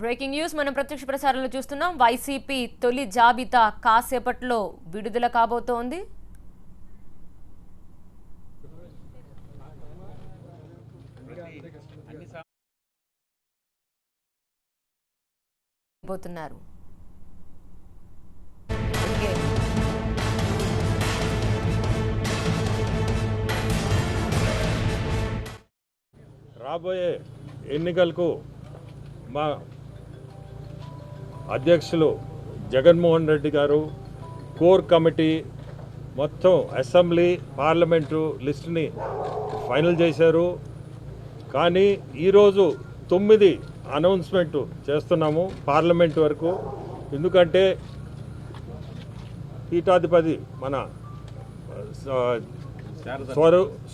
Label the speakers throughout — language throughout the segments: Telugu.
Speaker 1: బ్రేకింగ్ న్యూస్ మనం ప్రత్యక్ష ప్రసారంలో చూస్తున్నాం. వైసీపీ తొలి జాబితా కాసేపట్లో విడుదల కాబోతోంది.
Speaker 2: రాబోయే ఎన్నికలకు మా అధ్యక్షులు జగన్మోహన్ రెడ్డి గారు కోర్ కమిటీ మొత్తం అసెంబ్లీ పార్లమెంటు లిస్టుని ఫైనల్ చేశారు. కానీ ఈరోజు 9 అనౌన్స్మెంట్ చేస్తున్నాము పార్లమెంట్ వరకు. ఎందుకంటే పీఠాధిపతి మన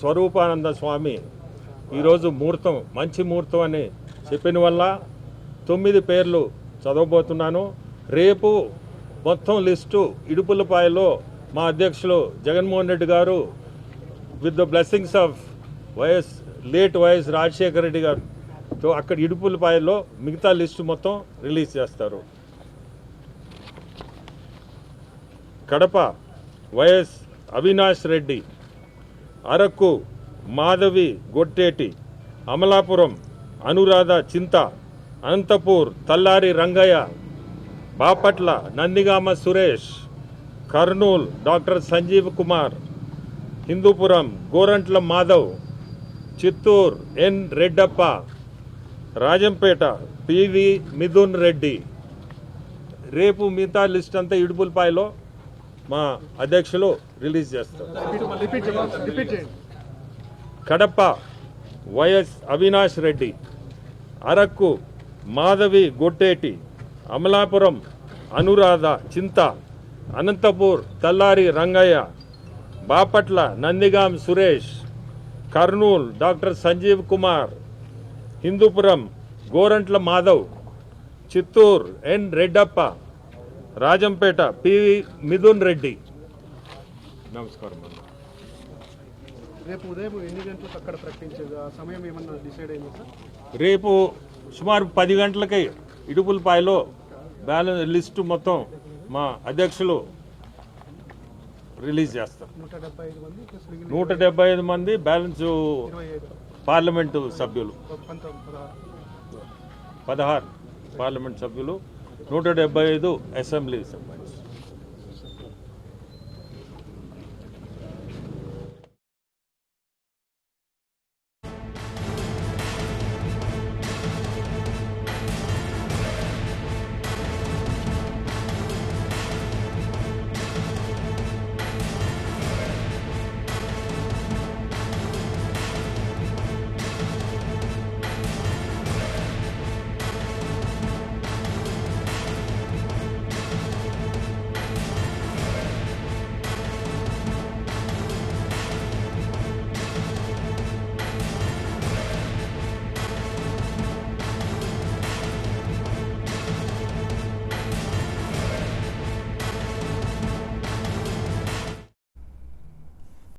Speaker 2: స్వరూపానంద స్వామి ఈరోజు ముహూర్తం మంచి ముహూర్తం అని చెప్పిన వల్ల 9 పేర్లు చదవబోతున్నాను. రేపు మొత్తం లిస్టు ఇడుపులపాయలో మా అధ్యక్షులు జగన్మోహన్ రెడ్డి గారు with the blessings of late YS Rajasekhara Reddy గారుతో అక్కడ ఇడుపులపాయలో మిగతా లిస్టు మొత్తం రిలీజ్ చేస్తారు. Kadapa YS Avinash Reddy, Araku Madhavi Gotteti, Amalapuram Anuradha Chinta, Anantapur Tallari Rangaiah, Bapatla Nandigam Suresh, Kurnool doctor Sanjeev Kumar, Hindupuram Gorantla Madhav, Chittoor N Reddappa, Rajampet PV Mithun Reddy. రేపు మిగతా లిస్ట్ అంతా ఇడుపులపాయలో మా అధ్యక్షులు రిలీజ్ చేస్తారు. Kadapa YS Avinash Reddy, Araku Madhavi Gotteti, Amalapuram Anuradha Chinta, Anantapur Tallari Rangaiah, Bapatla Nandigam Suresh, Kurnool doctor Sanjeev Kumar, Hindupuram Gorantla Madhav, Chittoor N Reddappa, Rajampet PV Mithun Reddy. నమస్కారం.
Speaker 3: రేపు ఉదయం ఎన్ని గంటలకు అక్కడ ప్రకటించేది సమయం ఏమన్నా డిసైడ్ అయింది సార్?
Speaker 2: రేపు సుమారు 10 గంటలకి ఇడుపులపాయలో బ్యాలెన్స్ లిస్టు మొత్తం మా అధ్యక్షులు రిలీజ్ చేస్తారు. 175 మంది బ్యాలెన్స్ పార్లమెంటు సభ్యులు, 16 పార్లమెంట్ సభ్యులు, 175 అసెంబ్లీ సభ్యులు.